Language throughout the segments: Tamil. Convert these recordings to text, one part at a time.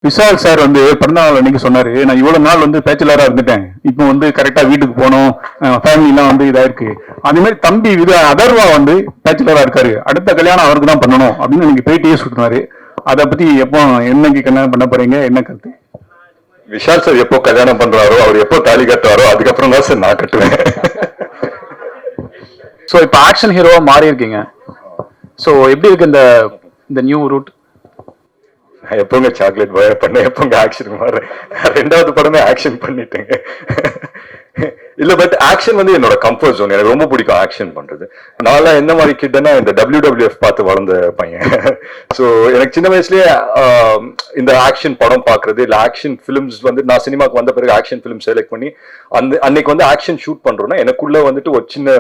விஷால் சார் வந்து பிறந்தநாள் அன்னைக்கு சொன்னாரு, நான் இவ்வளவு நாள் வந்து பேச்சுலரா இருந்துட்டேன், இப்போ வந்து கரெக்டா வீட்டுக்கு போகணும், ஃபேமிலிலாம் வந்து இதா இருக்கு. அதே மாதிரி தம்பி அதர்வா வந்து பேச்சுலரா இருக்காரு, அடுத்த கல்யாணம் அவருக்கு தான் பண்ணணும் அப்படின்னு எனக்கு பேட்டியே சுத்தினாரு. அதை பத்தி எப்போ என்னைக்கு கல்யாணம் பண்ண போறீங்க, என்ன கருத்து? விஷால் சார் எப்போ கல்யாணம் பண்றாரோ, அவர் எப்போ தாலி கட்டுறாரோ அதுக்கப்புறம் தான் சார் நான் கட்டுவேன். ஸோ இப்போ ஆக்ஷன் ஹீரோவா மாறி இருக்கீங்க. ஸோ எப்படி இருக்கு இந்த இந்த நியூ ரூட்? நான் எப்போங்க சாக்லேட் பாய் பண்ணேன், எப்போங்க ஆக்ஷன் மாறேன். ரெண்டாவது படமே ஆக்ஷன் பண்ணிட்டேங்க. இல்ல பட் ஆக்ஷன் வந்து என்னோட கம்ஃபர்ட் ஜோன். எனக்கு ரொம்ப பிடிக்கும் ஆக்ஷன் பண்றது. நான்லாம் என்ன மாதிரி கிட்டனா இந்த WWF பார்த்து வளர்ந்த பையன். ஸோ எனக்கு சின்ன வயசுலயே இந்த ஆக்ஷன் படம் பாக்குறது இல்ல ஆக்ஷன் பிலிம்ஸ் வந்து நான் சினிமாக்கு வந்த பிறகு ஆக்ஷன் பிலிம் செலக்ட் பண்ணி அன்னைக்கு வந்து ஆக்ஷன் ஷூட் பண்றோம்னா எனக்குள்ள வந்துட்டு ஒரு சின்ன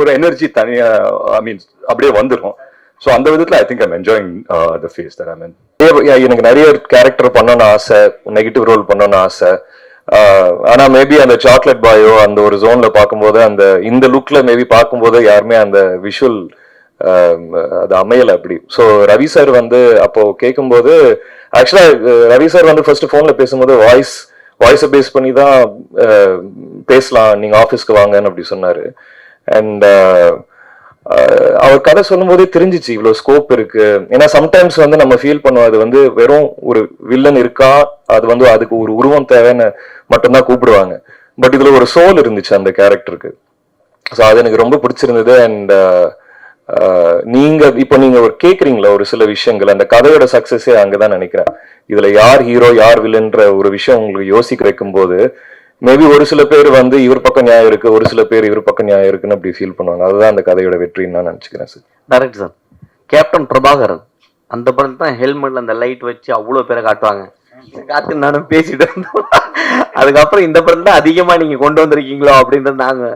ஒரு எனர்ஜி தனியா ஐ மீன் அப்படியே வந்துடும். ஸோ அந்த விதத்துல I think I'm enjoying the phase that I mean. எனக்கு நிறைய கேரக்டர் பண்ணணும்னு ஆசை, நெகட்டிவ் ரோல் பண்ணணும்னு ஆசை. ஆனா மேபி அந்த சாக்லேட் பாயோ அந்த ஒரு ஜோன்ல பார்க்கும்போது அந்த இந்த லுக்ல மேபி பார்க்கும்போது யாருமே அந்த விஷுவல் அது அமையல அப்படி. ஸோ ரவி சார் வந்து அப்போ கேட்கும்போது ஆக்சுவலா ரவி சார் வந்து ஃபர்ஸ்ட் போன்ல பேசும்போது வாய்ஸை பேஸ் பண்ணி தான் பேசலாம், நீங்க ஆஃபீஸ்க்கு வாங்கன்னு அப்படி சொன்னாரு. அண்ட் அவர் கதை சொல்லும் போதே தெரிஞ்சிச்சு இவ்வளவு ஸ்கோப் இருக்கு. ஏன்னா சம்டைம்ஸ் வந்து நம்ம ஃபீல் பண்ணுவோம் அது வந்து வெறும் ஒரு வில்லன் இருக்கா, அது வந்து அதுக்கு ஒரு உருவம் தேவைன்னு மட்டும்தான் கூப்பிடுவாங்க. பட் இதுல ஒரு சோல் இருந்துச்சு அந்த கேரக்டருக்கு. ஸோ அது எனக்கு ரொம்ப பிடிச்சிருந்தது. அண்ட் நீங்க ஒரு கேக்குறீங்களா ஒரு சில விஷயங்கள், அந்த கதையோட சக்சஸே அங்கதான் நினைக்கிறேன். இதுல யார் ஹீரோ யார் வில்லன்ற ஒரு விஷயம் உங்களுக்கு யோசிக்க வைக்கும் போது மேபி ஒரு சில பேர் வந்து இவர் பக்கம் நியாயம் இருக்கு, ஒரு சில பேர் இவர் பக்கம் நியாயம் இருக்குன்னு அப்படி ஃபீல் பண்ணுவாங்க. அதுதான் அந்த கதையோட வெற்றின்னு நான் நினைச்சுக்கிறேன் sir. Correct sir. Captain Prabhakaran அந்த படத்துல தான் ஹெல்மெட்ல அந்த லைட் வச்சு அவ்வளவு பேரை காட்டுவாங்க. காத்து நானும் பேசிட்டு இருந்தோம். அதுக்கப்புறம் இந்த படம் தான் அதிகமா நீங்க கொண்டு வந்திருக்கீங்களோ அப்படின்றது நாங்க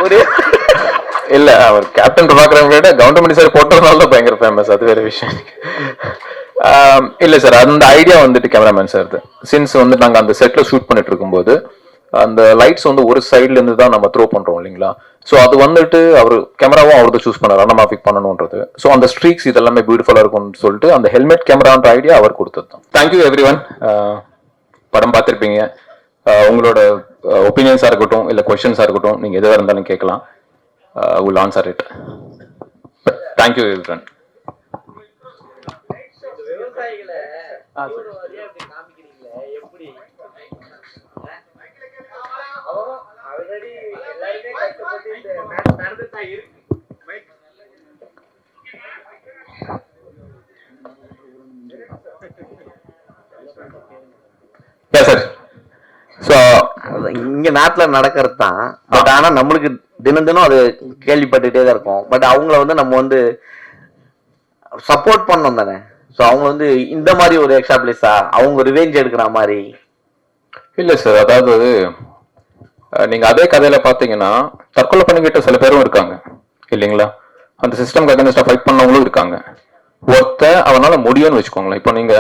ஒரு இல்ல அவர் கேப்டன் பிரபாகரன் விட கவுண்டமணி சார் போட்டதுனால தான் பயங்கர ஃபேமஸ், அது வேற விஷயம். இல்ல சார், அந்த ஐடியா வந்துட்டு கேமராமேன் சார். சின்ஸ் வந்து நாங்க அந்த செட்ல ஷூட் பண்ணிட்டு இருக்கும்போது அந்த லைட்ஸ் வந்து ஒரு சைட்ல இருந்து தான் நம்ம த்ரோ பண்றோம் இல்லைங்களா. ஸோ அது வந்துட்டு அவர் கேமராவும் அவர் தான் சூஸ் பண்ணார், அனமாஃபிக் பண்ணணும்ன்றது. ஸோ அந்த ஸ்ட்ரீக்ஸ் இதெல்லாமே பியூட்டிஃபுல்லா இருக்கும்னு சொல்லிட்டு அந்த ஹெல்மெட் கேமரான்ற ஐடியா அவர் கொடுத்தது தான். Thank you every one. படம் பார்த்துருப்பீங்க, உங்களோட ஒப்பீனியன்ஸா இருக்கட்டும் இல்ல கொஸ்டின்ஸா இருக்கட்டும், நீங்க எதுவாக இருந்தாலும் கேட்கலாம். will answer it. But thank you everyone. Yes sir. So இங்க நாட்டுல நடக்கிறது தான். பட் ஆனா நம்மளுக்கு தினம் தினம் அது கேள்விப்பட்டுட்டே தான் இருக்கும். பட் அவங்கள வந்து நம்ம வந்து சப்போர்ட் பண்ணோம் தானே. ஸோ அவங்க வந்து இந்த மாதிரி ஒரு எக்ஸ்ட்ரா பிளேஸா அவங்க ரிவெஞ்ச் எடுக்கிற மாதிரி இல்ல சார், அதாவது நீங்க அதே கதையில பாத்தீங்கன்னா தற்கொலை பண்ணிக்கிட்ட சில பேரும் இருக்காங்க இல்லைங்களா. அந்த சிஸ்டம்க்கு அகேன்ஸ்டா ஃபைட் பண்ணவங்களும் இருக்காங்க. அவனால முடியும்னு வச்சுக்கோங்களேன். இப்போ நீங்க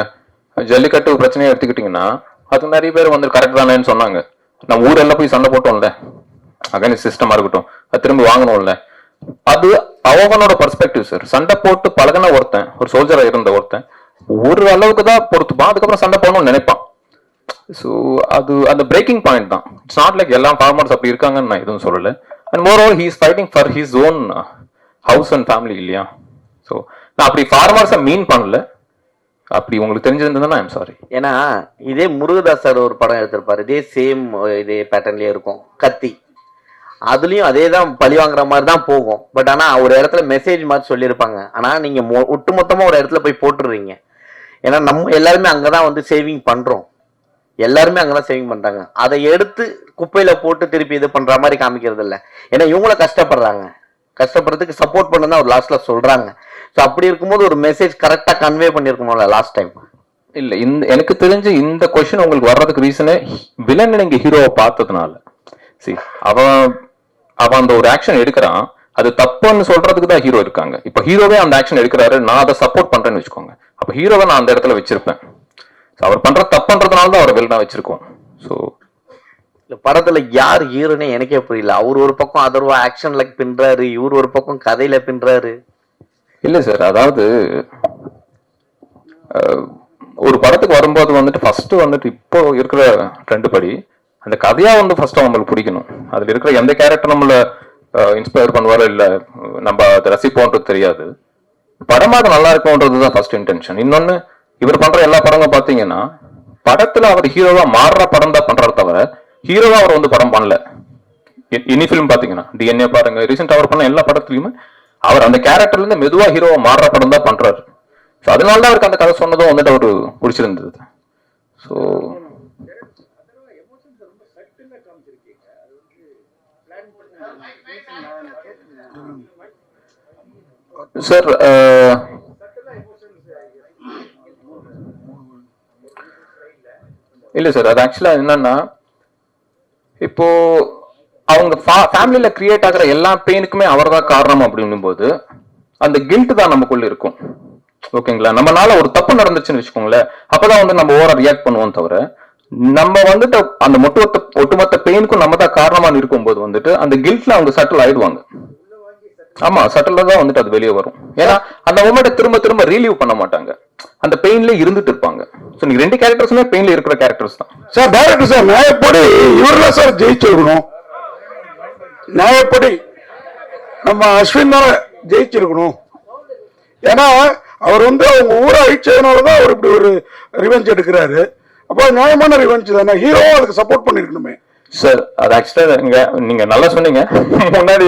ஜல்லிக்கட்டு பிரச்சனையை எடுத்துக்கிட்டீங்கன்னா அது நிறைய பேர் வந்து கரெக்ட் தானேன்னு சொன்னாங்க. நம்ம ஊரெல்லாம் போய் சண்டை போட்டோம்ல, அகைன்ஸ்ட் சிஸ்டமா இருக்கட்டும், அது திரும்பி வாங்கணும்ல. அது அவனோட பர்ஸ்பெக்டிவ் சார். சண்டை போட்டு பழகின ஒருத்தன், ஒரு சோல்ஜரா இருந்த ஒருத்தன் ஒரு அளவுக்கு தான் பொறுத்துப்பான், அதுக்கப்புறம் சண்டை போடணும்னு நினைப்பான். ஸோ அது அந்த பிரேக்கிங் பாயிண்ட் தான். இட்ஸ் நாட் லைக் எல்லா ஃபார்மர்ஸ் அப்படி இருக்காங்கன்னு நான் எதுவும் சொல்லலை. And more over he is fighting for his own house and family இல்லையா. ஸோ நான் அப்படி ஃபார்மர்ஸை மீன் பண்ணல. அப்படி உங்களுக்கு தெரிஞ்சிருந்ததுன்னா ஐம் சாரி. ஏன்னா இதே முருகதாஸ் சார் ஒரு படம் எடுத்திருப்பாரு, இதே சேம் இதே பேட்டர்ன்லயே இருக்கும், கத்தி. அதுலயும் அதே தான் பழி வாங்குற மாதிரி தான் போகும். பட் ஆனா ஒரு இடத்துல மெசேஜ் மாதிரி சொல்லியிருப்பாங்க. ஆனா நீங்க ஒட்டுமொத்தமா ஒரு இடத்துல போய் போட்டுடுறீங்க. ஏன்னா நம்ம எல்லாருமே அங்கதான் வந்து சேவிங் பண்றோம், எல்லாருமே அங்கதான் சேவிங் பண்றாங்க. அதை எடுத்து குப்பையில போட்டு திருப்பி இது பண்ற மாதிரி காமிக்கிறது இல்லை. ஏன்னா இவங்களும் கஷ்டப்படுறாங்க, கஷ்டப்படுறதுக்கு சப்போர்ட் பண்ணதான் ஒரு லாஸ்ட்ல சொல்றாங்க. ஸோ அப்படி இருக்கும்போது ஒரு மெசேஜ் கரெக்டா கன்வே பண்ணிருக்கணும்ல லாஸ்ட் டைம். இல்ல எனக்கு தெரிஞ்சு இந்த கொஸ்டின் உங்களுக்கு வர்றதுக்கு ரீசனே வில்லன் நீங்க ஹீரோவை பார்த்ததுனால. அவன் அந்த ஒரு ஆக்ஷன் எடுக்கிறான், அது தப்புன்னு சொல்றதுக்கு தான் ஹீரோ இருக்காங்க. இப்ப ஹீரோவே அந்த ஆக்ஷன் எடுக்கிறாரு, நான் அதை சப்போர்ட் பண்றேன்னு வச்சுக்கோங்க. அப்ப ஹீரோவை நான் அந்த இடத்துல வச்சிருப்பேன். அவர் பண்ற தப்புன்றதுனால தான் அவர் வில்லனா வச்சிருக்கோம். ஸோ இந்த படத்துல யார் ஹீரோனே எனக்கே புரியல. அவர் ஒரு பக்கம் அதர்வா ஆக்ஷன்ல பின்றாரு, இவர் ஒரு பக்கம் கதையில பின்றாரு. இல்ல சார், அதாவது ஒரு படத்துக்கு வரும்போது வந்துட்டு ஃபர்ஸ்ட் வந்துட்டு இப்போ இருக்கிற ட்ரெண்ட் படி அந்த கதையா வந்து ஃபர்ஸ்ட் நம்மளுக்கு பிடிக்கணும். அதுல இருக்கிற எந்த கேரக்டர் நம்மள இன்ஸ்பயர் பண்ணுவாரோ இல்ல நம்ம அதை ரசிப்போன்றது தெரியாது. படமாக நல்லா இருக்கும்ன்றதுதான் ஃபர்ஸ்ட் இன்டென்ஷன். இன்னொன்னு இவர் பண்ற எல்லா படங்களும் பாத்தீங்கன்னா படத்துல அவர் ஹீரோவா மாறுற படம் தான் பண்றாரு தவிர ஹீரோவா அவர் வந்து படம் பண்ணல. இனி ஃபிலிம் பாத்தீங்கன்னா DNA பாருங்க, ரீசெண்டா அவர் பண்ண எல்லா படத்துலயுமே அவர் அந்த கேரக்டர்ல இருந்து மெதுவா ஹீரோவா மாறுற படம் தான் பண்றாரு. ஸோ அதனாலதான் அவருக்கு அந்த கதை சொன்னதும் வந்துட்டு அவரு பிடிச்சிருந்தது. ஸோ சார் இல்ல சார், அது ஆக்சுவலா என்னன்னா இப்போ அவங்க ஃபேமிலியில கிரியேட் ஆகிற எல்லா பெயினுக்குமே அவர் தான் காரணம் அப்படின்னும் போது அந்த கில்ட் தான் நமக்குள்ள இருக்கும். ஓகேங்களா, நம்மளால ஒரு தப்பு நடந்துச்சுன்னு வச்சுக்கோங்களேன், அப்பதான் வந்து நம்ம ஓவரா ரியாக்ட் பண்ணுவோம் தவிர நம்ம வந்துட்டு அந்த ஒட்டுமொத்த பெயினுக்கும் நம்ம தான் காரணமா இருக்கும்போது வந்துட்டு அந்த கில்ட்ல அவங்க சட்டில் ஆயிடுவாங்க. ஆமா, சட்டில் தான் வந்துட்டு அது வெளியே வரும். ஏன்னா அந்த மொமெண்ட்டை திரும்ப திரும்ப ரீலீவ் பண்ண மாட்டாங்க, அந்த பெயின்ல இருந்துட்டு இருப்பாங்க. ஸோ நீங்க ரெண்டு கேரக்டர்ஸுமே பெயின்ல இருக்கிற கேரக்டர்ஸ் தான் சார். டைரக்டர் சார் நியாயப்படி இவர்தான் சார் ஜெயிச்சிருக்கணும். நியாயப்படி நம்ம அஸ்வின் தான் ஜெயிச்சிருக்கணும். ஏன்னா அவர் வந்து அவங்க ஊரை அழிச்சதுனாலதான் அவர் இப்படி ஒரு ரிவெஞ்ச் எடுக்கிறாரு. அப்போ நியாயமான ரிவெஞ்ச் தானே, ஹீரோவும் அதுக்கு சப்போர்ட் பண்ணிருக்கணுமே சார். அது ஆக்சுவலா நீங்க நல்லா சொன்னீங்க. முன்னாடி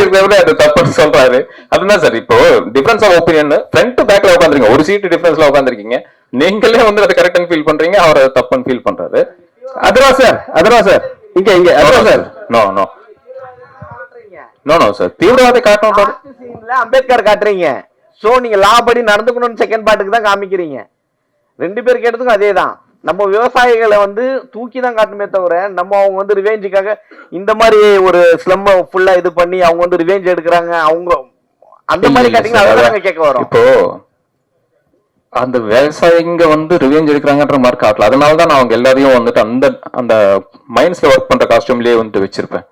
இருக்கிறவரை அது தப்புன்னு சொல்றாரு. அதுதான் சார், இப்போ difference of opinion front to பேக்ல உட்காந்துருக்கீங்க, ஒரு சீட் டிஃபரன்ஸ்ல உட்காந்துருக்கீங்க. நீங்களே வந்து அதை கரெக்ட்னு ஃபீல் பண்றீங்க, அவர் தப்புன்னு ஃபீல் பண்றாரு. அதுவா சார் இங்க அதுவா sir? No no no no sir, தீவிரவாத காட்டணும். அம்பேத்கர் காட்டுறீங்க. சோ நீங்க லா படி நடந்துக்கணும்னு செகண்ட் பார்ட்டுக்கு தான் காமிக்கிறீங்க. ரெண்டு பேருக்கு எடுத்துக்கும் அதே தான். நம்ம விவசாயிகளை வந்து தூக்கி தான் காட்டுமே தவிர நம்ம அவங்க வந்து ரிவேஞ்சுக்காக இந்த மாதிரி ஒரு ஸ்லம் ஃபுல்லா இது பண்ணி அவங்க வந்து ரிவேஞ்ச் எடுக்கிறாங்க அவங்க அந்த மாதிரி காட்டிங்கன்னா அதான் கேட்க வரும். இப்போ அந்த விவசாயிங்க வந்து ரிவேஞ்ச் எடுக்கிறாங்கன்ற மாதிரி காட்டல. அதனாலதான் நான் அவங்க எல்லாரையும் வந்துட்டு அந்த அந்த மைண்ட்ஸ்ல ஒர்க் பண்ற காஸ்டியூம்லயே வந்துட்டு வச்சிருப்பேன்.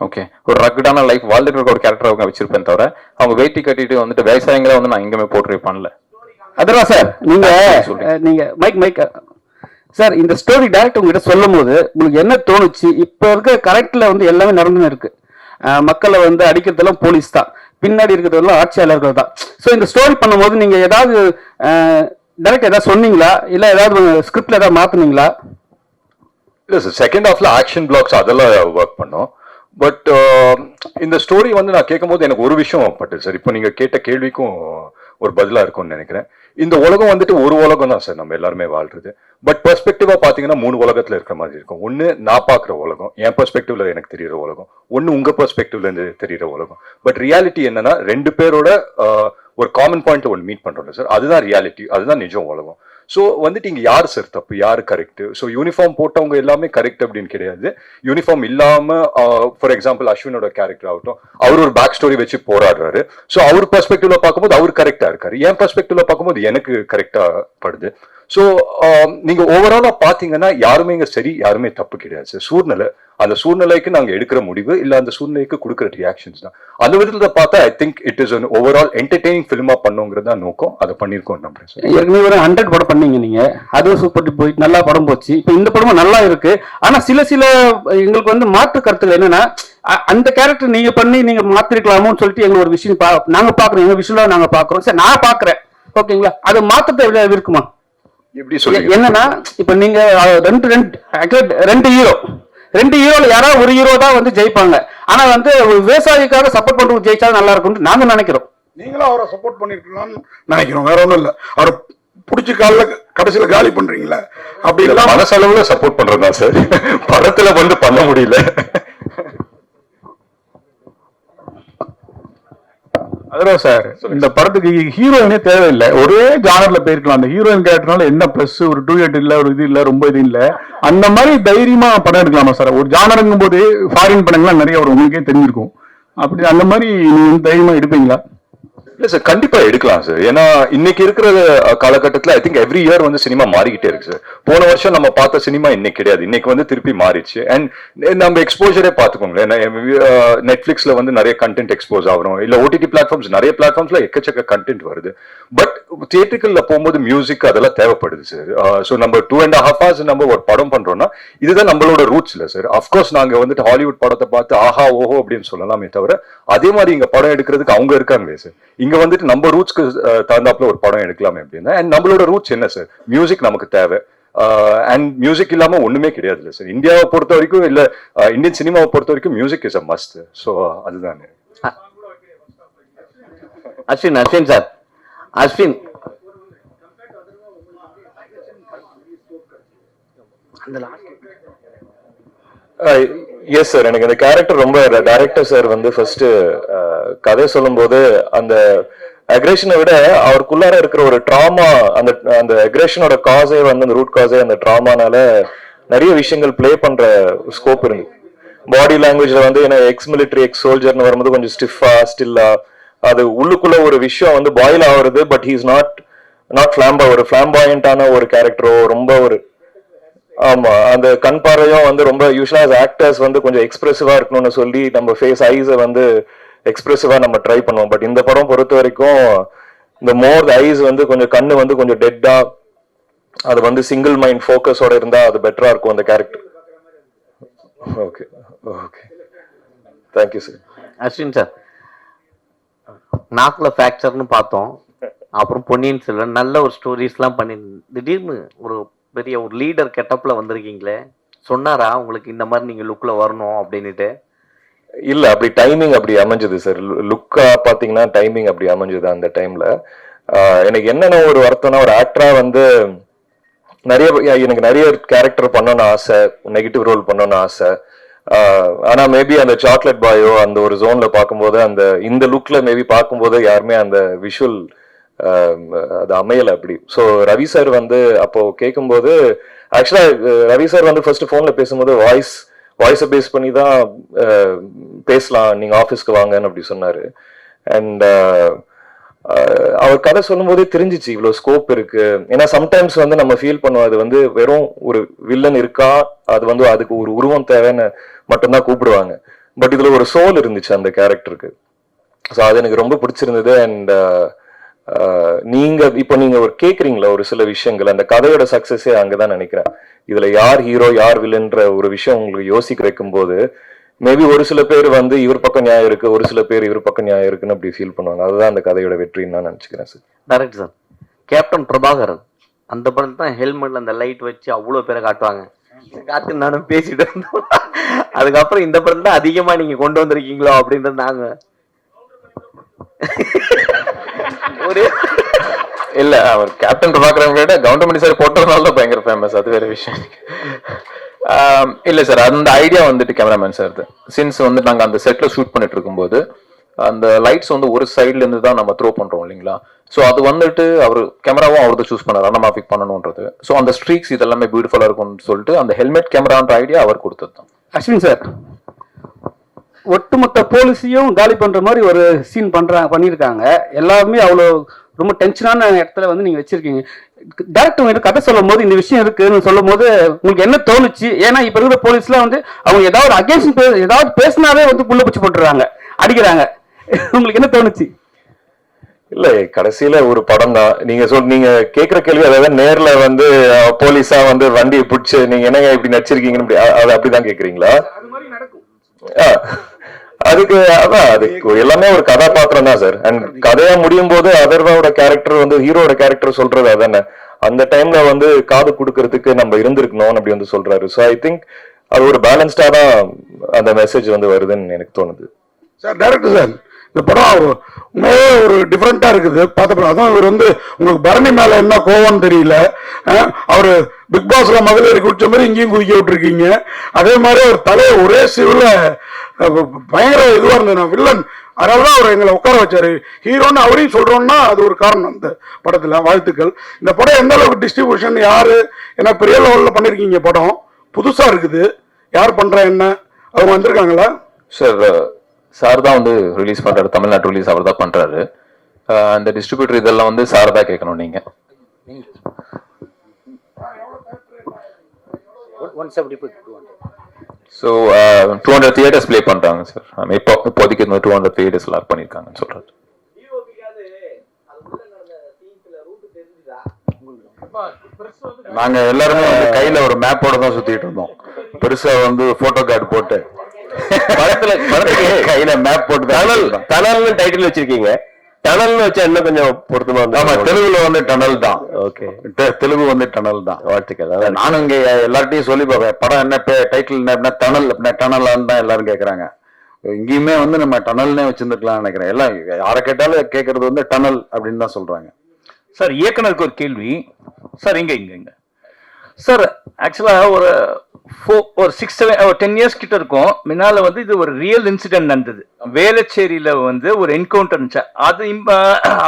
ஓகே, ஒரு ரக்கடான லைஃப் வாழ்ந்துட்டு இருக்க ஒரு கேரக்டர் அவங்க வச்சிருப்பேன் தவிர அவங்க வெயிட்டி கட்டிட்டு வந்துட்டு விவசாயிகளை வந்து நான் எங்கேயுமே போர்ட்ரே பண்ணல. அதுவா சார்? நீங்க மைக் சார், இந்த ஸ்டோரி டைரக்ட் உங்ககிட்ட சொல்லும் போது உங்களுக்கு என்ன தோணுச்சு? இப்ப இருக்க கரெக்ட்ல வந்து எல்லாமே நடந்துன்னு இருக்கு. மக்களை வந்து அடிக்கிறதெல்லாம் போலீஸ் தான், பின்னாடி இருக்கிறதெல்லாம் ஆட்சியாளர்கள் தான். ஸோ இந்த ஸ்டோரி பண்ணும்போது நீங்க ஏதாவது டைரக்ட் ஏதாவது சொன்னீங்களா, இல்ல ஏதாவது ஸ்கிரிப்ட்ல ஏதாவது மாத்துனீங்களா? இல்ல சார், செகண்ட் ஹாஃப்ல ஆக்ஷன் பிளாக்ஸ் அதெல்லாம் ஒர்க் பண்ணோம். பட் இந்த ஸ்டோரி வந்து நான் கேட்கும் போது எனக்கு ஒரு விஷயம் பட்டு சார், இப்போ நீங்க கேட்ட கேள்விக்கும் ஒரு பதிலா இருக்கும்னு நினைக்கிறேன். இந்த உலகம் வந்துட்டு ஒரு உலகம் தான் சார், நம்ம எல்லாருமே வாழ்றது. பட் பெர்ஸ்பெக்டிவா பாத்தீங்கன்னா 3 உலகத்துல இருக்கிற மாதிரி இருக்கும். ஒன்னு நான் பாக்குற உலகம், என் பெர்ஸ்பெக்டிவ்ல எனக்கு தெரியற உலகம். ஒன்னு உங்க பெர்ஸ்பெக்டிவ்ல இருந்து தெரியற உலகம். பட் ரியாலிட்டி என்னன்னா 2 பேரோட ஒரு காமன் பாயிண்ட் ஒன்று மீட் பண்றோம் சார், அதுதான் ரியாலிட்டி, அதுதான் நிஜம் உலகம். ஸோ வந்துட்டு இங்க யாரு சார் தப்பு, யாரு கரெக்ட்? ஸோ யூனிஃபார்ம் போட்டவங்க எல்லாமே கரெக்ட் அப்படின்னு கிடையாது. யூனிஃபார்ம் இல்லாம ஃபார் எக்ஸாம்பிள் அஸ்வினோட கேரக்டர் ஆகட்டும், அவர் ஒரு பேக் ஸ்டோரி வச்சு போராடுறாரு. ஸோ அவர் பெர்ஸ்பெக்டிவ்ல பார்க்கும்போது அவர் கரெக்டா இருக்காரு, என் பெர்ஸ்பெக்டிவ்ல பார்க்கும்போது எனக்கு கரெக்டா படுது. ஸோ நீங்க ஓவராலா பாத்தீங்கன்னா யாருமே இங்க சரி, யாருமே தப்பு கிடையாது சார். சூழ்நிலை, அந்த சூழ்நிலைக்கு நாங்க எடுக்கிற முடிவு இல்ல அந்த சூழ்நிலைக்கு கொடுக்குற ரியாக்ஷன்ஸ் தான். அந்த விதத்துல பார்த்தா I think it is overall entertaining ஃபிலிமா பண்ணுங்கிறதா நோக்கம். அதை பண்ணிருக்கோம் நம்புறேன் சார். ஏற்கனவே ஒரு 100 படம் பண்ணீங்க நீங்க, அதுவும் சூப்பர் போய் நல்லா படம் போச்சு. இப்போ இந்த படமும் நல்லா இருக்கு. ஆனா சில எங்களுக்கு வந்து மாற்று கருத்துக்கள் என்னன்னா, அந்த கேரக்டர் நீங்க பண்ணி நீங்க மாத்திருக்கலாமோன்னு சொல்லிட்டு எங்களுக்கு ஒரு விஷயம் நாங்க பாக்குறோம், எங்க விஷயம் நாங்க பாக்குறோம் சார், நான் பாக்குறேன். ஓகேங்களா, அது மாற்றத்தை இருக்குமா? எப்படி சொல்லி என்னன்னா இப்ப நீங்க ரெண்டு ஹீரோல யாராவது ஒரு ஹீரோ தான் வந்து ஜெயிப்பாங்க. ஆனா வந்து விவசாயிக்காக சப்போர்ட் பண்றவங்க ஜெயிச்சா நல்லா இருக்கும்னு நாங்க நினைக்கிறோம். நீங்களும் அவரை சப்போர்ட் பண்ணிருக்கலாம்னு நினைக்கிறோம், வேற ஒண்ணும் இல்ல. அவரை புடிச்சு கடைசியில காலி பண்றீங்களா? அப்படி இல்ல, மனசளவுல சப்போர்ட் பண்றதா சார், படத்துல வந்து பண்ண முடியல. அதான் சார், இந்த படத்துக்கு ஹீரோயினே தேவையில்லை, ஒரே ஜானர்ல போயிருக்கலாம். அந்த ஹீரோயின் கேரக்டர்னால என்ன பிளஸ், ஒரு டூயட் இல்ல, ஒரு இது இல்ல, ரொம்ப இது இல்ல, அந்த மாதிரி தைரியமா படம் எடுக்கலாமா சார்? ஒரு ஜானருங்கும் போது ஃபாரின் படங்கள்லாம் நிறைய வரும், உங்களுக்கே தெரிஞ்சிருக்கும். அப்படி அந்த மாதிரி நீங்க தைரியமா எடுப்பீங்களா? இல்ல சார் கண்டிப்பா எடுக்கலாம் சார். ஏன்னா இன்னைக்கு இருக்கிற காலகட்டத்துல ஐ திங்க் எவ்ரி இயர் வந்து சினிமா மாறிக்கிட்டே இருக்கு சார். போன வருஷம் நம்ம பார்த்த சினிமா இன்னைக்கு கிடையாது, இன்னைக்கு வந்து திருப்பி மாறிடுச்சு. அண்ட் நம்ம எக்ஸ்போஜரே பாத்துக்கோங்களேன், நெட்ஃபிளிக்ஸ்ல வந்து நிறைய கண்டென்ட் எக்ஸ்போஸ் ஆகிறோம், இல்ல ஓடிடி பிளாட்ஃபார்ம்ஸ் நிறைய பிளாட்ஃபார்ம்ஸ்ல எக்கச்சக்க கண்டென்ட் வருது. பட் தியேட்டருக்குள்ள போகும்போது மியூசிக் அதெல்லாம் தேவைப்படுது சார். ஸோ நம்ம 2.5 hours நம்ம ஒரு படம் பண்றோம்னா இதுதான் நம்மளோட ரூட்ஸ் இல்ல சார். அப்கோர்ஸ் நாங்க வந்துட்டு ஹாலிவுட் படத்தை பார்த்து ஆஹா ஓஹோ அப்படின்னு சொல்லலாமே தவிர அதே மாதிரி இங்க படம் எடுக்கிறதுக்கு அவங்க இருக்காங்களே சார். இங்க வந்துட்டு நம்ம ரூட்ஸ்க்கு தகுந்தாப்புல ஒரு படம் எடுக்கலாமே அப்படின்னா. அண்ட் நம்மளோட ரூட்ஸ் என்ன சார், மியூசிக் நமக்கு தேவை. அண்ட் மியூசிக் இல்லாம ஒண்ணுமே கிடையாது இல்லை சார். இந்தியாவை பொறுத்த வரைக்கும் இல்ல இந்தியன் சினிமாவை பொறுத்த வரைக்கும் music is a must. So அதுதான். Ashwin sir, Ashwin S sir, எனக்கு இந்த கேரக்டர் ரொம்ப டைரக்டர் சார் வந்து ஃபர்ஸ்ட் கதை சொல்லும் போது அந்த அக்ரேஷனை விட அவருக்குள்ளார இருக்கிற ஒரு ட்ராமா, அந்த அந்த அக்ரேஷனோட காசே வந்து அந்த ரூட் காசே அந்த ட்ராமானால நிறைய விஷயங்கள் பிளே பண்ற ஸ்கோப் இருக்கு. பாடி லாங்குவேஜ்ல வந்து என்ன எக்ஸ் மிலிட்டரி எக்ஸ் சோல்ஜர்னு வரும்போது கொஞ்சம் ஸ்டிஃபா ஸ்டில்லா அது உள்ளுக்குள்ள ஒரு விஷயம் வந்து பாயில் ஆகுறது. பட் ஹீஸ் நாட் ஒரு ஃபிளாம்பாயண்டான ஒரு கேரக்டரோ ரொம்ப ஒரு ஆமா அந்த கண் பார்வையும் வந்து ரொம்ப யூஸ்வலா ஆக்டர்ஸ் வந்து கொஞ்சம் எக்ஸ்பிரசிவா இருக்கணும்னு சொல்லி நம்ம ஃபேஸ் ஐஸை வந்து எக்ஸ்பிரசிவா நம்ம ட்ரை பண்ணுவோம். பட் இந்த படம் பொறுத்த வரைக்கும் இந்த மோர் ஐஸ் வந்து கொஞ்சம் கண்ணு வந்து கொஞ்சம் டெட்டா, அது வந்து சிங்கிள் மைண்ட் ஃபோக்கஸோட இருந்தா அது பெட்டரா இருக்கும் அந்த character. Okay okay, thank you sir. Ashwin sir, நாக்குல ஃபிராக்சர்னு பார்த்தோம், அப்புறம் பொன்னியின் செல்வன் நல்ல ஒரு ஸ்டோரிஸ்லாம் பண்ணி திடீர்னு ஒரு பெரிய ஒரு லீடர் கெட்டப்ல வந்திருக்கீங்களே, சொன்னாரா உங்களுக்கு இந்த மாதிரி நீங்க லுக்ல வரணும் அப்படின்னுட்டு? இல்ல அப்படி டைமிங் அப்படி அமைஞ்சது சார். லுக்கா பாத்தீங்கன்னா டைமிங் அப்படி அமைஞ்சது அந்த டைம்ல. எனக்கு என்னென்ன ஒரு வருத்தம்னா, ஒரு ஆக்டரா வந்து எனக்கு நிறைய கேரக்டர் பண்ணணும்னு ஆசை, நெகட்டிவ் ரோல் பண்ணணும்னு ஆசை. ஆனா மேபி அந்த சாக்லேட் பாயோ அந்த ஒரு ஜோன்ல பார்க்கும்போது அந்த இந்த லுக்ல மேபி பார்க்கும்போது யாருமே அந்த விஷுவல் அது அமையல அப்படி. ஸோ ரவி சார் வந்து அப்போ கேட்கும்போது ஆக்சுவலா ரவி சார் வந்து ஃபர்ஸ்ட் போன்ல பேசும்போது வாய்ஸை பேஸ் பண்ணி தான் பேசலாம், நீங்க ஆஃபீஸ்க்கு வாங்கன்னு அப்படி சொன்னாரு. அண்ட் அவர் கதை சொல்லும் போதே தெரிஞ்சிச்சு இவ்வளவு ஸ்கோப் இருக்கு. ஏன்னா சம்டைம்ஸ் வந்து நம்ம ஃபீல் பண்ணுவோம் அது வந்து வெறும் ஒரு வில்லன் இருக்கா, அது வந்து அதுக்கு ஒரு உருவம் தேவைன்னு மட்டும்தான் கூப்பிடுவாங்க. பட் இதுல ஒரு சோல் இருந்துச்சு அந்த கேரக்டருக்கு. ஸோ அது எனக்கு ரொம்ப பிடிச்சிருந்தது. அண்ட் நீங்க ஒரு கேக்குறீங்களா ஒரு சில விஷயங்கள், அந்த கதையோட சக்சஸே அங்கதான் நினைக்கிறேன். இதுல யார் ஹீரோ யார் வில்லன்ற ஒரு விஷயம் உங்களுக்கு யோசிக்க வைக்கும் போது மேபி ஒரு சில பேர் வந்து இவர் பக்கம் நியாயம் இருக்கு, ஒரு சில பேர் இவர் பக்கம் நியாயம் இருக்குன்னு அப்படி ஃபீல் பண்ணுவாங்க. அதுதான் அந்த கதையோட வெற்றின்னு நான் நினைச்சுக்கிறேன் sir. Correct sir. Captain Prabhakaran அந்த படத்துல தான் ஹெல்மெட்ல அந்த லைட் வச்சு அவ்வளவு பேரை காட்டுவாங்க, காத்து நானும் பேசிட்டு இருந்தோம். அதுக்கப்புறம் இந்த படம் தான் அதிகமா நீங்க கொண்டு வந்திருக்கீங்களோ அப்படின்றது நாங்க ஒரு இல்ல அவர் கேப்டன் பிரபாகரன் விட கவுண்டமணி சார் போட்டதுனால தான் பயங்கர ஃபேமஸ், அது வேற விஷயம். இல்ல சார், அந்த ஐடியா வந்துட்டு கேமராமேன் சார். சின்ஸ் வந்து நாங்க அந்த செட்ல ஷூட் பண்ணிட்டு இருக்கும்போது அந்த லைட்ஸ் வந்து ஒரு சைட்ல இருந்து தான் நம்ம த்ரோ பண்றோம் இல்லைங்களா. ஸோ அது வந்துட்டு அவர் கேமராவும் அவர் தான் சூஸ் பண்ணார், அனமாஃபிக் பண்ணணும்ன்றது. ஸோ அந்த ஸ்ட்ரீக்ஸ் இதெல்லாமே பியூட்டிஃபுல்லா இருக்கும்னு சொல்லிட்டு அந்த ஹெல்மெட் கேமரான்ற ஐடியா அவர் கொடுத்தது தான். அஸ்வின் சார், ஒட்டுமொத்த போலீஸையும் காலி பண்ற மாதிரி ஒரு சீன் பண்ணியிருக்காங்க. எல்லாருமே அவ்வளோ ரொம்ப டென்ஷனான இடத்துல வந்து நீங்க வச்சிருக்கீங்க. டேரக்டர் உங்ககிட்ட கதை சொல்லும் போது இந்த விஷயம் இருக்குன்னு சொல்லும் போது உங்களுக்கு என்ன தோணுச்சு? ஏன்னா இப்ப இருக்கிற போலீஸ்லாம் வந்து அவங்க ஏதாவது அகேன்ஸ்ட் ஏதாவது பேசினாவே வந்து புள்ள பிடிச்சி போட்டுறாங்க, அடிக்கிறாங்க. உங்களுக்கு என்ன தோணுச்சு? இல்ல கடைசியில ஒரு படம் தான். நீங்க கேக்குற கேள்வி அதாவது நேர்ல வந்து போலீஸா வந்து வண்டியை பிடிச்சு நீங்க என்னங்க இப்படி நடிச்சிருக்கீங்கன்னு அது அப்படிதான் கேக்குறீங்களா? அதுக்கு அதான் அதுக்கு எல்லாமே ஒரு கதாபாத்திரம் தான் சார். அண்ட் கதையா முடியும் போது அதர்வாவோட கேரக்டர் வந்து ஹீரோட கேரக்டர் சொல்றது அதானே, அந்த டைம்ல வந்து காது கொடுக்கறதுக்கு நம்ம இருந்திருக்கணும் அப்படி வந்து சொல்றாரு. ஸோ ஐ திங்க் அது ஒரு பேலன்ஸ்டா தான் அந்த மெசேஜ் வந்து வருதுன்னு எனக்கு தோணுது. சார் டைரக்டர் சார், இந்த படம் உண்மையே ஒரு டிஃப்ரெண்டா இருக்குது பார்த்தப்ப. அதான் இவர் வந்து உங்களுக்கு பரணி மேல என்ன கோவம்னு தெரியல. அவரு பிக் பாஸ்ல மகளிர் குடிச்ச மாதிரி இங்கேயும் குதிக்க விட்டுருக்கீங்க. அதே மாதிரி அவர் தலையை ஒரே சிவில பயங்கர இதுவா இருந்தது வில்லன், அதனாலதான் அவர் எங்களை உட்கார வச்சாரு ஹீரோன்னு அவரையும் சொல்றோம்னா அது ஒரு காரணம் இந்த படத்துல. வாழ்த்துக்கள். இந்த படம் எந்த அளவுக்கு டிஸ்ட்ரிபியூஷன் யாரு, ஏன்னா பெரிய லெவல்ல பண்ணிருக்கீங்க, படம் புதுசா இருக்குது, யார் பண்ற என்ன அவங்க வந்திருக்காங்களா? சார் தான் வந்து ரிலீஸ் பண்றாரு, தமிழ்நாட்டு ரிலீஸ் அவர் தான் பண்றாரு. அந்த டிஸ்ட்ரிபியூட்டர் இதெல்லாம் வந்து சார் தான் கேட்கணும் நீங்க. 170 ஸோ 200 தியேட்டர்ஸ் ப்ளே பண்றாங்க சார். இப்போதைக்கு 200 தியேட்டர்ஸ் லாக் பண்ணியிருக்காங்கன்னு சொல்றாரு. நாங்க எல்லாருமே வந்து கையில ஒரு மேப்போட தான் சுத்திட்டு இருந்தோம். பெருசா வந்து போட்டோ கார்டு போட்டு படத்துல கையில மேப் போட்டு டனல்னு டைட்டில் வச்சிருக்கீங்க. டனல்னு வச்சா இன்னும் கொஞ்சம் பொருத்தமா ஆமா, தெலுங்குல வந்து டனல் தான். ஓகே, தெலுங்கு வந்து டனல் தான். வாழ்த்துக்கள். நானும் இங்க எல்லார்ட்டையும் சொல்லி பார்ப்பேன், படம் என்ன டைட்டில் என்ன டனல் டனலான்னு தான் எல்லாரும் கேக்குறாங்க. இங்கேயுமே வந்து நம்ம டனல்னே வச்சிருந்துருக்கலாம்னு நினைக்கிறேன். எல்லாம் யாரை கேட்டாலும் கேட்கறது வந்து டனல் அப்படின்னு தான் சொல்றாங்க. சார் இயக்குனருக்கு ஒரு கேள்வி சார். இங்க சார் ஆக்சுவலா ஒரு 10 இயர்ஸ் கிட்ட இருக்கும் முன்னால வந்து இது ஒரு ரியல் இன்சிடென்ட் நடந்தது. வேளச்சேரியில வந்து ஒரு என்கவுண்டர் இருந்துச்சு.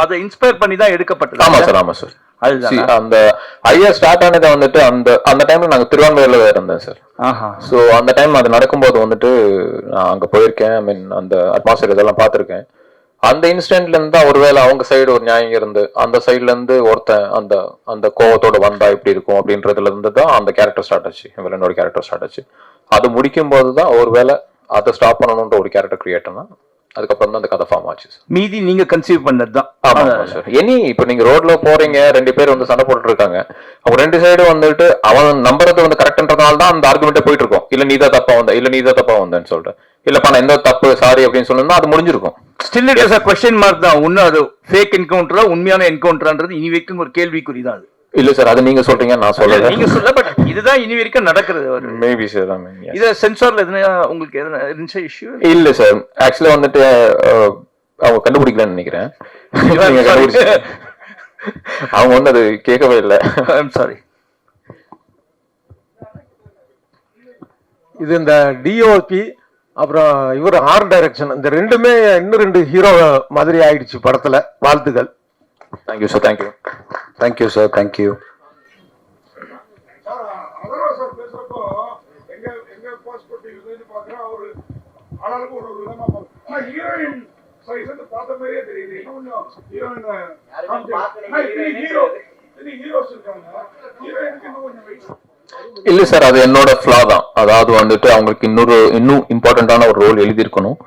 அதை இன்ஸ்பயர் பண்ணி தான் எடுக்கப்பட்டது. ஆமா சார், ஆமா சார். அதுதான் அந்த ஐயா ஸ்டார்ட் ஆனதை வந்துட்டு அந்த டைம்ல நாங்க திருவான்மையூர்ல இருந்தேன் சார். ஸோ அந்த டைம் அது நடக்கும்போது வந்துட்டு நான் அங்க போயிருக்கேன். ஐ மீன் அந்த அட்மாஸ்பியர் இதெல்லாம் பார்த்துருக்கேன். அந்த இன்சிடென்ட்ல இருந்து தான் ஒருவேளை அவங்க சைடு ஒரு நியாயம் இருந்து அந்த சைட்ல இருந்து ஒருத்தன் அந்த கோவத்தோட வந்தா எப்படி இருக்கும் அப்படின்றதுல இருந்து தான் அந்த கேரக்டர் ஸ்டார்ட் ஆச்சு. வில்லனோட கேரக்டர் ஸ்டார்ட் ஆச்சு. அது முடிக்கும் போது தான் ஒருவேளை அதை ஸ்டாப் பண்ணணும்ன்ற ஒரு கேரக்டர் கிரியேட் பண்ணா அதுக்கப்புறம் தான் அந்த கதை ஃபார்ம் ஆச்சு. மீதி நீங்க கன்சீவ் பண்ணது தான். ஆமா சார். இப்ப நீங்க ரோட்ல போறீங்க, 2 பேர் வந்து சண்டை போட்டுட்டு இருக்காங்க. அவங்க 2 சைடு வந்துட்டு அவன் நம்புறது வந்து கரெக்ட்ன்றதுனால தான் அந்த ஆர்குமெண்ட்டே போயிட்டு இருக்கும். இல்ல நீதான் தப்பா வந்த, இல்ல நீதான் தப்பா வந்தேன்னு சொல்லிட்டு, இல்லப்பா நான் எந்த தப்பு சாரி அப்படின்னு சொன்னா அது முடிஞ்சிருக்கும். Still it is a question mark தான். இன்னும் அது ஃபேக் என்கவுண்டரா உண்மையான என்கவுண்டரான்றது இனி வரைக்கும் ஒரு கேள்விக்குறி தான். அது இல்ல சார், அது நீங்க சொல்றீங்க, நான் சொல்லல. நீங்க சொல்ல, பட் இதுதான் இனி வரைக்கும் நடக்கிறது. Maybe sir. இது சென்சார்ல எதுனா உங்களுக்கு எதுனா இருந்துச்சா இஷ்யூ? இல்ல சார், ஆக்சுவலா வந்துட்டு அவங்க கண்டுபிடிக்கலன்னு நினைக்கிறேன். நீங்க கண்டுபிடிச்சீங்க. அவங்க வந்து அது கேட்கவே இல்லை. I'm sorry. இது இந்த டிஓபி அப்புறம் இவர் ஆர்ட் டைரக்ஷன் இந்த ரெண்டுமே இன்னும் 2 ஹீரோ மாதிரி ஆயிடுச்சு படத்துல. வாழ்த்துக்கள். Thank you sir. Thank you. Thank you sir. Thank you. Atharva sir பேசுறப்போ எங்க பாஸ்போர்ட் பாக்குறேன். அவரு ஆளாளுக்கு ஒரு விதமா ஆனா ஹீரோயின் சைஸ் பார்த்த மாதிரியே தெரியுது. இன்னும் கொஞ்சம் ஹீரோஸ் இருக்காங்க. ஹீரோயினுக்கு இன்னும் கொஞ்சம் வெயிட். இல்ல சார், அது என்னோட ஃபிளா தான். அதாவது வந்துட்டு அவங்களுக்கு இன்னும் இம்பார்ட்டன்டான ஒரு ரோல் எழுதியிருக்கணும்.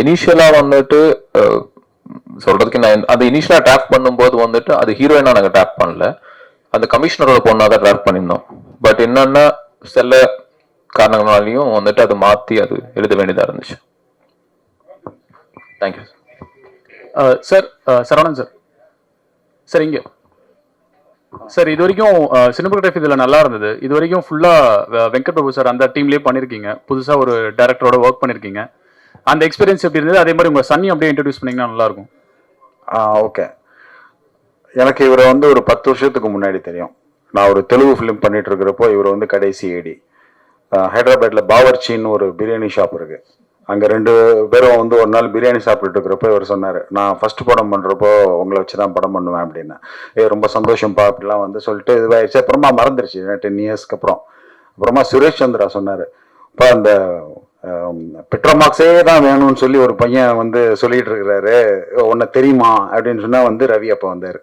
இனிஷியலா வந்துட்டு சொல்றதுக்கு நான் அது இனிஷியலா ட்ராப் பண்ணும்போது வந்துட்டு அது ஹீரோயினா நாங்க ட்ராப் பண்ணல, அந்த கமிஷனரோட பொண்ணா தான் ட்ராப் பண்ணியிருந்தோம். பட் என்னன்னா சில காரணங்களாலையும் வந்துட்டு அது மாத்தி அது எழுத வேண்டியதா இருந்துச்சு. Thank you sir. Saravanan sir. Sir இங்க சார், இது வரைக்கும் சினிமோகிராஃபி இதில் நல்லா இருந்தது. இது வரைக்கும் ஃபுல்லாக வெங்கட் பிரபு சார் அந்த டீம்லேயே பண்ணியிருக்கீங்க. புதுசாக ஒரு டேரக்டரோட ஒர்க் பண்ணியிருக்கீங்க. அந்த எக்ஸ்பீரியன்ஸ் எப்படி இருந்தது? அதே மாதிரி உங்கள் சன்னி அப்படியே இன்ட்ரடியூஸ் பண்ணிங்கன்னா நல்லாயிருக்கும். ஓகே. எனக்கு இவரை வந்து ஒரு 10 வருஷத்துக்கு முன்னாடி தெரியும். நான் ஒரு தெலுங்கு ஃபிலிம் பண்ணிட்டு இருக்கிறப்போ இவர் வந்து கடைசி ஏடி. ஹைதராபாத்ல பாவர்ச்சின்னு ஒரு பிரியாணி ஷாப் இருக்கு. அங்கே 2 பேரும் வந்து ஒரு நாள் பிரியாணி சாப்பிட்டுட்டு இருக்கிறப்போ இவர் சொன்னார், நான் ஃபர்ஸ்ட் படம் பண்ணுறப்போ உங்களை வச்சு தான் படம் பண்ணுவேன் அப்படின்னு. ரொம்ப சந்தோஷம்ப்பா அப்படிலாம் வந்து சொல்லிட்டு இதுவாகிடுச்சு. அப்புறமா மறந்துருச்சு 10 இயர்ஸ்க்கு அப்புறம். அப்புறமா சுரேஷ் சந்திரா சொன்னார், இப்போ அந்த பெட்ரோமாக்ஸே தான் வேணும்னு சொல்லி ஒரு பையன் வந்து சொல்லிட்டு இருக்கிறாரு, உன்னை தெரியுமா அப்படின்னு சொன்னா வந்து ரவி அப்போ வந்தார்.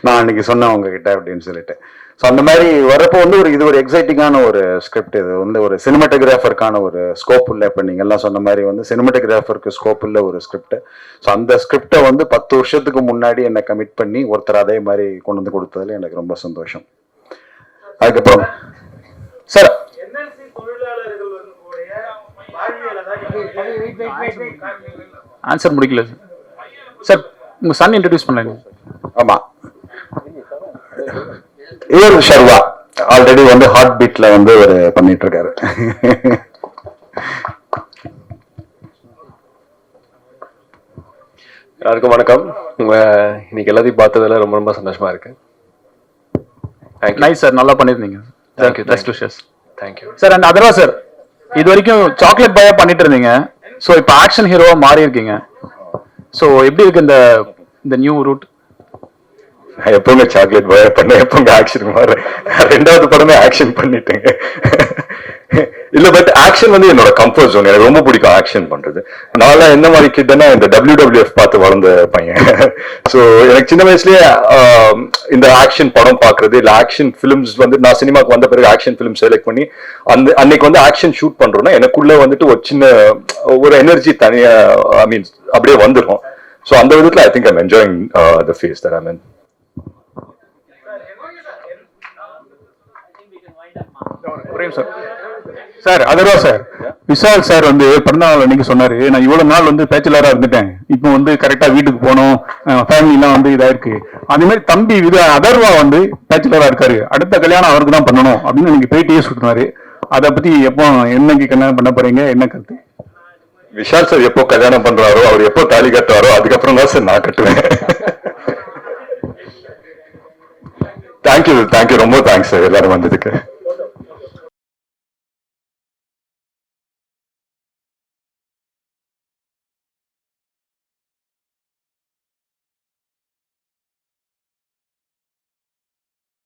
நான் அன்னைக்கு சொன்னேன் உங்ககிட்ட அப்படின்னு சொல்லிட்டு. ஸோ அந்த மாதிரி வரப்போ வந்து இது ஒரு எக்ஸைட்டிங்கான ஒரு ஸ்கிரிப்ட். இது வந்து ஒரு சினிமாட்டோகிராஃபருக்கான ஒரு ஸ்கோப் இல்லை. இப்போ நீங்கள் எல்லாம் சொன்ன மாதிரி வந்து சினிமாட்டோகிராஃபருக்கு ஸ்கோப் இல்லை ஒரு ஸ்கிரிப்ட். ஸோ அந்த ஸ்கிரிப்டை வந்து 10 வருஷத்துக்கு முன்னாடி என்னை கமிட் பண்ணி ஒருத்தர் அதே மாதிரி கொண்டு வந்து கொடுத்ததுல எனக்கு ரொம்ப சந்தோஷம். அதுக்கப்புறம் சார் ஆன்சர் முடிக்கல சார். உங்கள் சன் இன்ட்ரடியூஸ் பண்ணல. ஆமா, இவர் ஷர்வா ஆல்ரெடி வந்து ஹார்ட் பீட்ல வந்து ஒரு பண்ணிட்டு இருக்காரு. எல்லாருக்கும் வணக்கம். இன்னைக்கு எல்லாத்தையும் பார்த்ததுல ரொம்ப ரொம்ப சந்தோஷமா இருக்கு. நைஸ் சார், நல்லா பண்ணிருந்தீங்க. Thank you sir. And Atharva sir, இது வரைக்கும் சாக்லேட் பாயா பண்ணிட்டு இருந்தீங்க. ஸோ இப்போ ஆக்ஷன் ஹீரோவா மாறி இருக்கீங்க. ஸோ எப்படி இருக்கு இந்த நியூ ரூட்? நான் எப்பவுமே சாக்லேட் பாயா பண்ணேன், எப்பவுமே ஆக்ஷன் மாற 2வது படமே ஆக்ஷன் பண்ணிட்டேங்க. இல்ல பட் ஆக்ஷன் வந்து என்னோட கம்ஃபர்ட் ஜோன். எனக்கு ரொம்ப பிடிக்கும் ஆக்ஷன் பண்றது. நான் என்ன மாதிரி கிட்டனா இந்த WWF பார்த்து வளர்ந்த பையன். ஸோ எனக்கு சின்ன வயசுலயே இந்த ஆக்ஷன் படம் பாக்குறது இல்ல ஆக்ஷன் பிலிம்ஸ் வந்து நான் சினிமாக்கு வந்த பிறகு ஆக்ஷன் பிலிம் செலக்ட் பண்ணி அன்னைக்கு வந்து ஆக்ஷன் ஷூட் பண்றோம்னா எனக்குள்ள வந்துட்டு ஒரு சின்ன ஒரு எனர்ஜி தனியா ஐ மீன் அப்படியே வந்துடும். ஸோ அந்த விதத்துல I think I'm enjoying the phase that I mean. Sir Atharva sir, Vishal sir வந்து பிறந்தநாள் அன்னைக்கு சொன்னாரு, நான் இவ்வளவு நாள் வந்து பேச்சுலரா இருந்துட்டேன், இப்போ வந்து கரெக்டா வீட்டுக்கு போகணும், ஃபேமிலிலாம் வந்து இதா இருக்கு. அதே மாதிரி தம்பி அதர்வா வந்து பேச்சுலரா இருக்காரு, அடுத்த கல்யாணம் அவருக்கு தான் பண்ணணும் அப்படின்னு எனக்கு பேட்டியே சுத்தினாரு. அதை பத்தி எப்போ என்னைக்கு கல்யாணம் பண்ண போறீங்க, என்ன கருத்து? விஷால் சார் எப்போ கல்யாணம் பண்றாரோ, அவர் எப்போ தாலி கட்டுறாரோ அதுக்கப்புறம் தான் சார் நான் கட்டுவேன். தேங்க்யூ ரொம்ப தேங்க்ஸ் சார் எல்லாரும் வந்ததுக்கு.